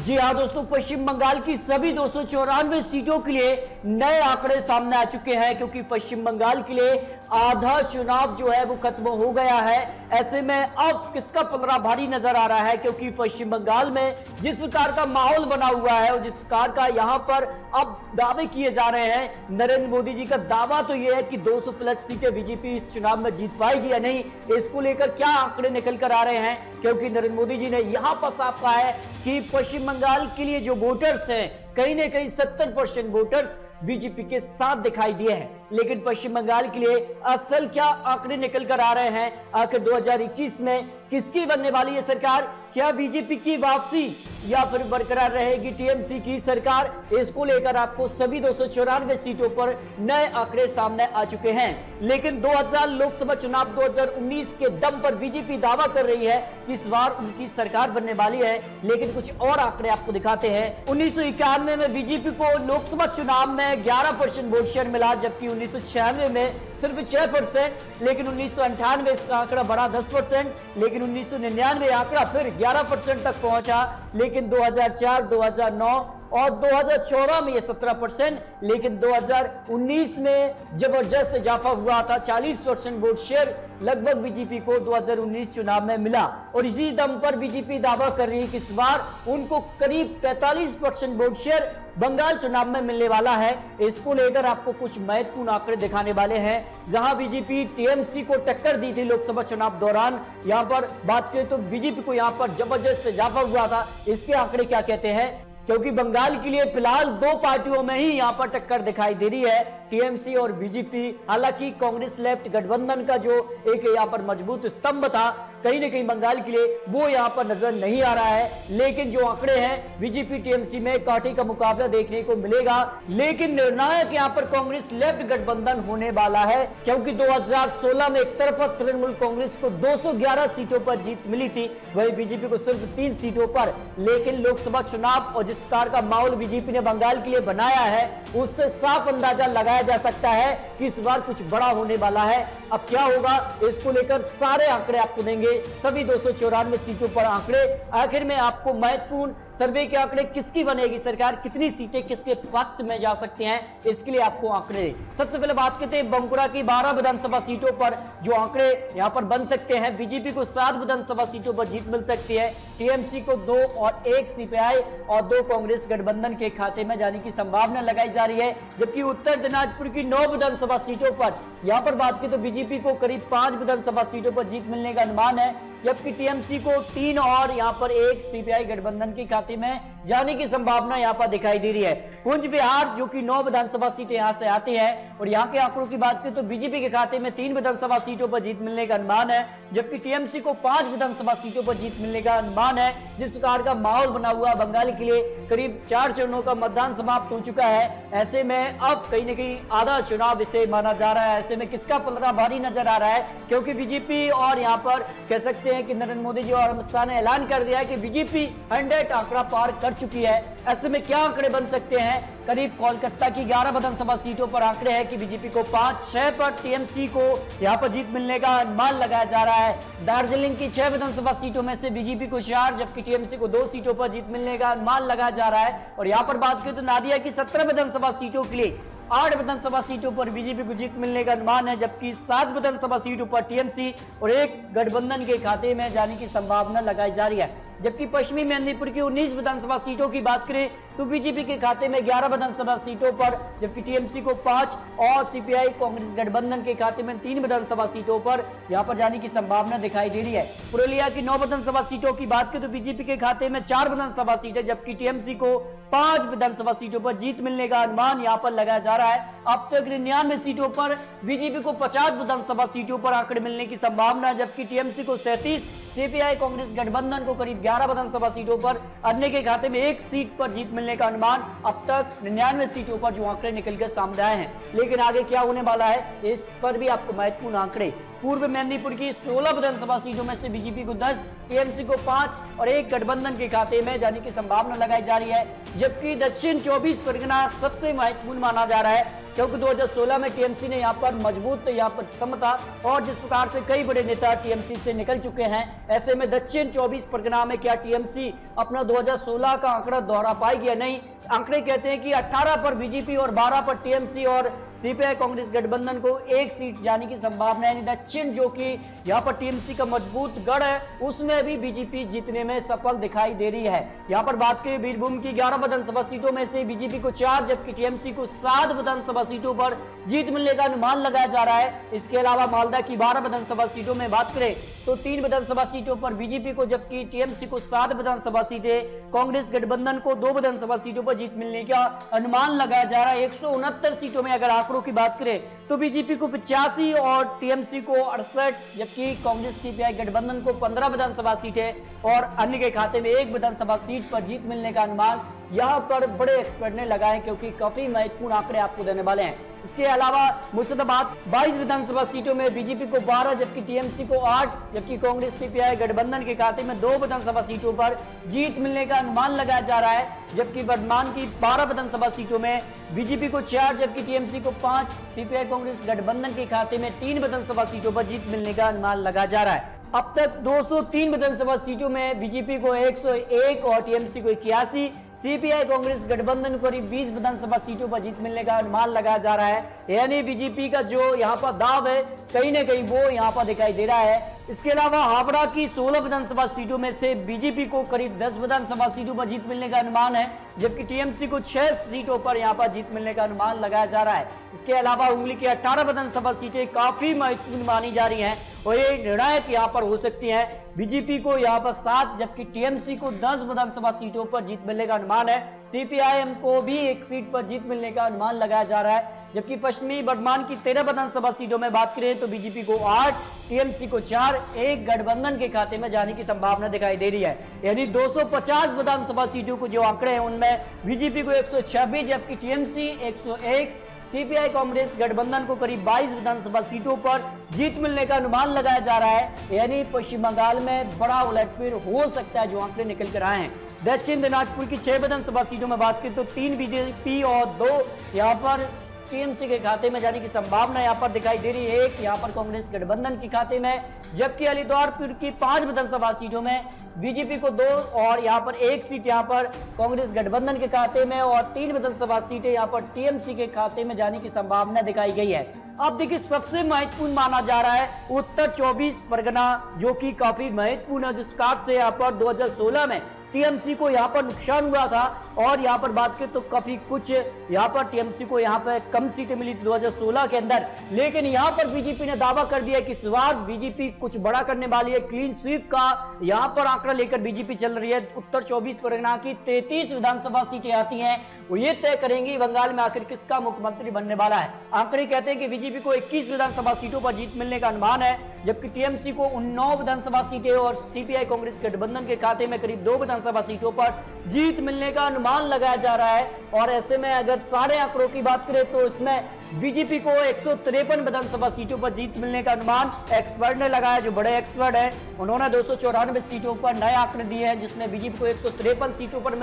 जी हाँ दोस्तों, पश्चिम बंगाल की सभी 294 सीटों के लिए नए आंकड़े सामने आ चुके हैं, क्योंकि पश्चिम बंगाल के लिए आधा चुनाव जो है वो खत्म हो गया है। ऐसे में अब किसका पलड़ा भारी नजर आ रहा है, क्योंकि पश्चिम बंगाल में जिस प्रकार का माहौल बना हुआ है और जिस प्रकार का यहां पर अब दावे किए जा रहे हैं, नरेंद्र मोदी जी का दावा तो यह है कि 200 प्लस सीटें बीजेपी इस चुनाव में जीत पाएगी या नहीं, इसको लेकर क्या आंकड़े निकल कर आ रहे हैं। क्योंकि नरेंद्र मोदी जी ने यहां पर साफ कहा है कि पश्चिम बंगाल के लिए जो वोटर्स हैं, कहीं ना कहीं 70% वोटर्स बीजेपी के साथ दिखाई दिए हैं। लेकिन पश्चिम बंगाल के लिए असल क्या आंकड़े निकल कर आ रहे हैं, आखिर 2021 में किसकी बनने वाली है सरकार, क्या बीजेपी की वापसी या फिर बरकरार रहेगी टीएमसी की सरकार, इसको लेकर आपको सभी 294 सीटों पर नए आंकड़े सामने आ चुके हैं। लेकिन 2000 लोकसभा चुनाव 2019 के दम पर बीजेपी दावा कर रही है कि इस बार उनकी सरकार बनने वाली है। लेकिन कुछ और आंकड़े आपको दिखाते हैं। 1991 में बीजेपी को लोकसभा चुनाव में 11% वोट शेयर मिला, जबकि 1996 में सिर्फ 6%। लेकिन 1998 इसका आंकड़ा बढ़ा 10%, लेकिन 1999 आंकड़ा फिर 11% तक पहुंचा। लेकिन 2004, 2009 और 2014 में ये 17%, लेकिन 2019 में जबरदस्त इजाफा हुआ था, 40% वोट शेयर लगभग बीजेपी को 2019 चुनाव में मिला। और इसी दम पर बीजेपी दावा कर रही है कि इस बार उनको करीब 45% वोट शेयर बंगाल चुनाव में मिलने वाला है। इसको लेकर आपको कुछ महत्वपूर्ण आंकड़े दिखाने वाले हैं। जहां बीजेपी टीएमसी को टक्कर दी थी लोकसभा चुनाव दौरान, यहां पर बात करें तो बीजेपी को यहां पर जबरदस्त इजाफा हुआ था। इसके आंकड़े क्या कहते हैं, क्योंकि बंगाल के लिए फिलहाल दो पार्टियों में ही यहां पर टक्कर दिखाई दे रही है, टीएमसी और बीजेपी। हालांकि कांग्रेस लेफ्ट गठबंधन का जो एक यहां पर मजबूत स्तंभ था, कहीं ना कहीं बंगाल के लिए वो यहां पर नजर नहीं आ रहा है। लेकिन जो आंकड़े हैं, बीजेपी टीएमसी में कांटे का मुकाबला देखने को मिलेगा। लेकिन निर्णायक यहां पर कांग्रेस लेफ्ट गठबंधन होने वाला है, क्योंकि 2016 में एक तरफा तृणमूल कांग्रेस को 211 सीटों पर जीत मिली थी, वही बीजेपी को सिर्फ 3 सीटों पर। लेकिन लोकसभा चुनाव और जिस प्रकार का माहौल बीजेपी ने बंगाल के लिए बनाया है, उससे साफ अंदाजा लगाया जा सकता है कि इस बार कुछ बड़ा होने वाला है। अब क्या होगा, इसको लेकर सारे आंकड़े आपको देंगे, सभी 294 सीटों पर आंकड़े। आखिर में आपको महत्वपूर्ण सर्वे के आंकड़े, किसकी बनेगी सरकार, कितनी सीटें किसके पक्ष में जा सकती हैं, इसके लिए आपको आंकड़े। सबसे पहले बात करते हैं बांकुरा की 12 विधानसभा सीटों पर जो आंकड़े यहां पर बन सकते हैं। बीजेपी को 7 विधानसभा सीटों पर जीत मिल सकती है, टीएमसी को 2 और 1 सीपीआई और 2 कांग्रेस गठबंधन के खाते में जाने की संभावना लगाई जा रही है। जबकि उत्तर दिनाजपुर की 9 विधानसभा सीटों पर यहां पर बात करें तो बीजेपी को करीब 5 विधानसभा सीटों पर जीत मिलने का अनुमान है, जबकि टीएमसी को 3 और यहां पर 1 सीपीआई गठबंधन के खाते में जाने की संभावना यहां पर दिखाई दे रही है। कुंज बिहार जो कि 9 विधानसभा सीटें यहां से आती हैं, और यहां के आंकड़ों की बात करें तो बीजेपी के खाते में 3 विधानसभा सीटों पर जीत मिलने का अनुमान है, जबकि टीएमसी को 5 विधानसभा सीटों पर जीत मिलने का अनुमान है। जिस प्रकार का माहौल बना हुआ बंगाल के लिए, करीब 4 चरणों का मतदान समाप्त हो चुका है। ऐसे में अब कहीं ना कहीं आधा चुनाव इसे माना जा रहा है। ऐसे में किसका पलड़ा भारी नजर आ रहा है, क्योंकि बीजेपी और यहां पर कह सकते हैं कि नरेंद्र मोदी जी और अमित शाह ने ऐलान कर दिया है कि बीजेपी 100 आंकड़ा पार कर चुकी है। ऐसे में क्या आंकड़े बन सकते हैं, करीब कोलकाता की 11 विधानसभा सीटों पर आंकड़े हैं कि बीजेपी को 5-6 पर, टीएमसी को यहां पर जीत मिलने का अनुमान लगाया जा रहा है। दार्जिलिंग की 6 विधानसभा सीटों में से बीजेपी को 4, जबकि टीएमसी को 2 सीटों पर जीत मिलने का अनुमान लगाया जा रहा है। और यहां पर बात करें तो नादिया की 17 विधानसभा सीटों के लिए 8 विधानसभा सीटों पर बीजेपी को जीत मिलने का अनुमान है, जबकि 7 विधानसभा सीटों पर टीएमसी और 1 गठबंधन के खाते में जाने की संभावना लगाई जा रही है। जबकि पश्चिमी मेदिनीपुर की 19 विधानसभा सीटों की बात करें तो बीजेपी के खाते में 11 विधानसभा सीटों पर, जबकि टीएमसी को 5 और सीपीआई कांग्रेस गठबंधन के खाते में 3 विधानसभा सीटों पर यहां पर जाने की संभावना दिखाई दे रही है। पुरुलिया की 9 विधानसभा सीटों की बात करें तो बीजेपी के खाते में 4 विधानसभा सीटें, जबकि टीएमसी को 5 विधानसभा सीटों पर जीत मिलने का अनुमान यहां पर लगाया जा रहा है। अब तक 99 सीटों पर बीजेपी को 50 विधानसभा सीटों पर आंकड़े मिलने की संभावना है, जबकि टीएमसी को 37, सीपीआई कांग्रेस गठबंधन को करीब 11 विधानसभा सीटों पर, अन्य के खाते में 1 सीट पर जीत मिलने का अनुमान। अब तक 99 सीटों पर जो आंकड़े निकलकर सामने आए हैं। लेकिन आगे क्या होने वाला है, इस पर भी आपको महत्वपूर्ण आंकड़े पूर्व मेदिनीपुर की 16 विधानसभा सीटों में से बीजेपी को 10, टीएमसी को 5 और एक गठबंधन के खाते में जाने की संभावना लगाई जा रही है। जबकि दक्षिण 24 परगना सबसे महत्वपूर्ण माना जा रहा है, क्योंकि 2016 में टीएमसी ने यहाँ पर मजबूत यहाँ पर स्तंभ था और जिस प्रकार से कई बड़े नेता टीएमसी से निकल चुके हैं, ऐसे में दक्षिण 24 परगना में क्या टीएमसी अपना 2016 का आंकड़ा दोहरा पाएगी या नहीं। आंकड़े कहते हैं कि 18 पर बीजेपी और 12 पर टीएमसी और सीपीआई कांग्रेस गठबंधन को एक सीट जाने की संभावना है। दक्षिण जो कि यहाँ पर टीएमसी का मजबूत गढ़ है, उसमें भी बीजेपी जीतने में सफल दिखाई दे रही है। यहाँ पर बात करें बीरभूम की 11 विधानसभा सीटों में से बीजेपी को 4 जबकि टीएमसी को 7 विधानसभा सीटों पर जीत मिलने का अनुमान लगाया जा रहा है। इसके अलावा मालदा की 12 विधानसभा सीटों में बात करें तो 3 विधानसभा सीटों पर बीजेपी को जबकि टीएमसी को 7 विधानसभा सीटें, कांग्रेस गठबंधन को 2 विधानसभा सीटों पर जीत मिलने का अनुमान लगाया जा रहा है। 169 सीटों में अगर आंकड़ों की बात करें तो बीजेपी को 85 और टीएमसी को 68, जबकि कांग्रेस सीपीआई गठबंधन को 15 विधानसभा सीटें और अन्य के खाते में 1 विधानसभा सीट पर जीत मिलने का अनुमान यहां पर बड़े एक्सपर्ट ने लगाए, क्योंकि काफी महत्वपूर्ण आंकड़े आपको देने वाले हैं। इसके अलावा मुर्शिदाबाद 22 विधानसभा सीटों में बीजेपी को 12 जबकि टीएमसी को 8, जबकि कांग्रेस सीपीआई गठबंधन के खाते में 2 विधानसभा सीटों पर जीत मिलने का अनुमान लगाया जा रहा है। जबकि वर्तमान की 12 विधानसभा सीटों में बीजेपी को 4 जबकि टीएमसी को 5, सीपीआई कांग्रेस गठबंधन के खाते में 3 विधानसभा सीटों पर जीत मिलने का अनुमान लगाया जा रहा है। अब तक 203 विधानसभा सीटों में बीजेपी को 101 और टीएमसी को 81, सीपीआई कांग्रेस गठबंधन को करीब 20 विधानसभा सीटों पर जीत मिलने का अनुमान लगाया जा रहा है। यानी बीजेपी का जो यहाँ पर दाव है कहीं ना कहीं वो यहाँ पर दिखाई दे रहा है। इसके अलावा हावड़ा की 16 विधानसभा सीटों में से बीजेपी को करीब 10 विधानसभा सीटों पर जीत मिलने का अनुमान है, जबकि टीएमसी को 6 सीटों पर यहाँ पर जीत मिलने का अनुमान लगाया जा रहा है। इसके अलावा उंगली की 18 विधानसभा सीटें काफी महत्वपूर्ण मानी जा रही हैं और ये निर्णायक यहाँ पर हो सकती है। बीजेपी को यहाँ पर 7 जबकि टीएमसी को 10 विधानसभा सीटों पर जीत मिलने का अनुमान है। सीपीआईएम को भी 1 सीट पर जीत मिलने का अनुमान लगाया जा रहा है। जबकि पश्चिमी बर्धमान की 13 विधानसभा सीटों में बात करें तो बीजेपी को 8, टीएमसी को 4, एक गठबंधन के खाते में जाने की संभावना दिखाई दे रही है। यानी 250 विधानसभा सीटों को जो आंकड़े हैं उनमें बीजेपी को 126 जबकि टीएमसी 101, सीपीआई कांग्रेस गठबंधन को करीब 22 विधानसभा सीटों पर जीत मिलने का अनुमान लगाया जा रहा है। यानी पश्चिम बंगाल में बड़ा उलटफेर हो सकता है जो आंकड़े निकल कर आए हैं। दक्षिण दिनाजपुर की 6 विधानसभा सीटों में बात करें तो 3 बीजेपी और 2 यहाँ पर टीएमसी के खाते में जाने की संभावना यहाँ पर दिखाई दे रही है। एक यहाँ पर कांग्रेस गठबंधन के खाते में, जबकि अलीराजपुर की 5 विधानसभा सीटों में बीजेपी को 2 और यहाँ पर 1 सीट यहाँ पर कांग्रेस गठबंधन के खाते में और 3 विधानसभा सीटें यहाँ पर टीएमसी के खाते में जाने की संभावना दिखाई गई है। अब देखिए सबसे महत्वपूर्ण माना जा रहा है उत्तर 24 परगना, जो कि काफी महत्वपूर्ण है, जिस कार्ड से यहाँ पर 2016 में टीएमसी को यहाँ पर नुकसान हुआ था और यहाँ पर बात करें तो काफी कुछ यहाँ पर टीएमसी को यहाँ पर कम सीटें मिली थी 2016 के अंदर। लेकिन यहाँ पर बीजेपी ने दावा कर दिया कि इस बार बीजेपी कुछ बड़ा करने वाली है। क्लीन स्वीप का यहाँ पर आंकड़ा लेकर बीजेपी चल रही है। उत्तर 24 परगना की 33 विधानसभा सीटें आती हैं, वो ये तय करेंगी बंगाल में आखिर किसका मुख्यमंत्री बनने वाला है। आंकड़े कहते हैं कि बीजेपी को 21 विधानसभा सीटों पर जीत मिलने का अनुमान है, जबकि टीएमसी को 9 विधानसभा सीटें और सीपीआई कांग्रेस गठबंधन के खाते में करीब 2 विधानसभा सीटों पर जीत मिलने का अनुमान लगाया जा रहा है। और ऐसे में अगर सारे आंकड़ों की बात करें तो इसमें बीजेपी को 153 विधानसभा सीटों पर जीत मिलने का अनुमान एक्सपर्ट ने लगाया। जो बड़े एक्सपर्ट है उन्होंने 294 सीटों पर नए आंकड़े दिए हैं, जिसमें बीजेपी को 153 सीटों पर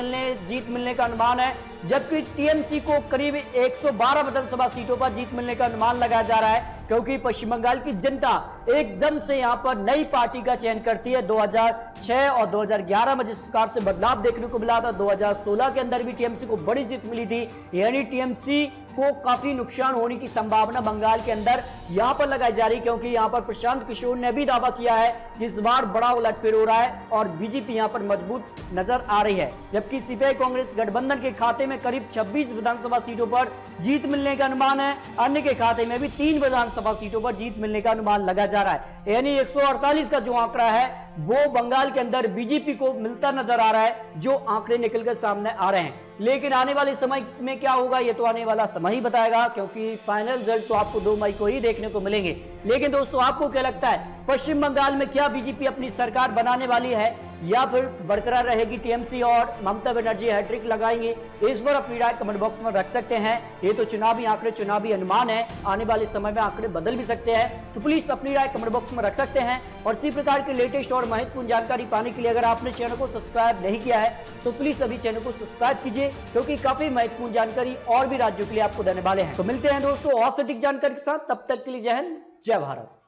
जीत मिलने का अनुमान है, जबकि टीएमसी को करीब 112 विधानसभा सीटों पर जीत मिलने का अनुमान लगाया जा रहा है। क्योंकि पश्चिम बंगाल की जनता एकदम से यहां पर नई पार्टी का चयन करती है। 2006 और 2011 में जिस प्रकार से बदलाव देखने को मिला था, 2016 के अंदर भी टीएमसी को बड़ी जीत मिली थी। यानी टीएमसी को काफी नुकसान होने की संभावना बंगाल के अंदर यहां पर लगाई जा रही, क्योंकि यहां पर प्रशांत किशोर ने भी दावा किया है कि इस बार बड़ा उलटफेर हो रहा है और बीजेपी यहां पर मजबूत नजर आ रही है। जबकि सीपीआई कांग्रेस गठबंधन के खाते में करीब 26 विधानसभा सीटों पर जीत मिलने का अनुमान है, अन्य के खाते में भी 3 विधानसभा सीटों पर जीत मिलने का अनुमान लगाया जा रहा है। यानी 148 का जो आंकड़ा है वो बंगाल के अंदर बीजेपी को मिलता नजर आ रहा है, जो आंकड़े निकलकर सामने आ रहे हैं। लेकिन आने वाले समय में क्या होगा ये तो आने वाला समय ही बताएगा, क्योंकि फाइनल रिजल्ट तो आपको 2 मई को ही देखने को मिलेंगे। लेकिन दोस्तों आपको क्या लगता है, पश्चिम बंगाल में क्या बीजेपी अपनी सरकार बनाने वाली है या फिर बरकरार रहेगी टीएमसी और ममता बनर्जी हैट्रिक लगाएंगे, इस पर अपनी राय कमेंट बॉक्स में रख सकते हैं। ये तो चुनावी आंकड़े, चुनावी अनुमान है, आने वाले समय में आंकड़े बदल भी सकते हैं, तो प्लीज अपनी राय कमेंट बॉक्स में रख सकते हैं। और इसी प्रकार की लेटेस्ट और महत्वपूर्ण जानकारी पाने के लिए अगर आपने चैनल को सब्सक्राइब नहीं किया है तो प्लीज अभी चैनल को सब्सक्राइब कीजिए, क्योंकि काफी महत्वपूर्ण जानकारी और भी राज्यों के लिए आपको देने वाले हैं। तो मिलते हैं दोस्तों और सटीक जानकारी के साथ, तब तक के लिए जय हिंद, जय भारत।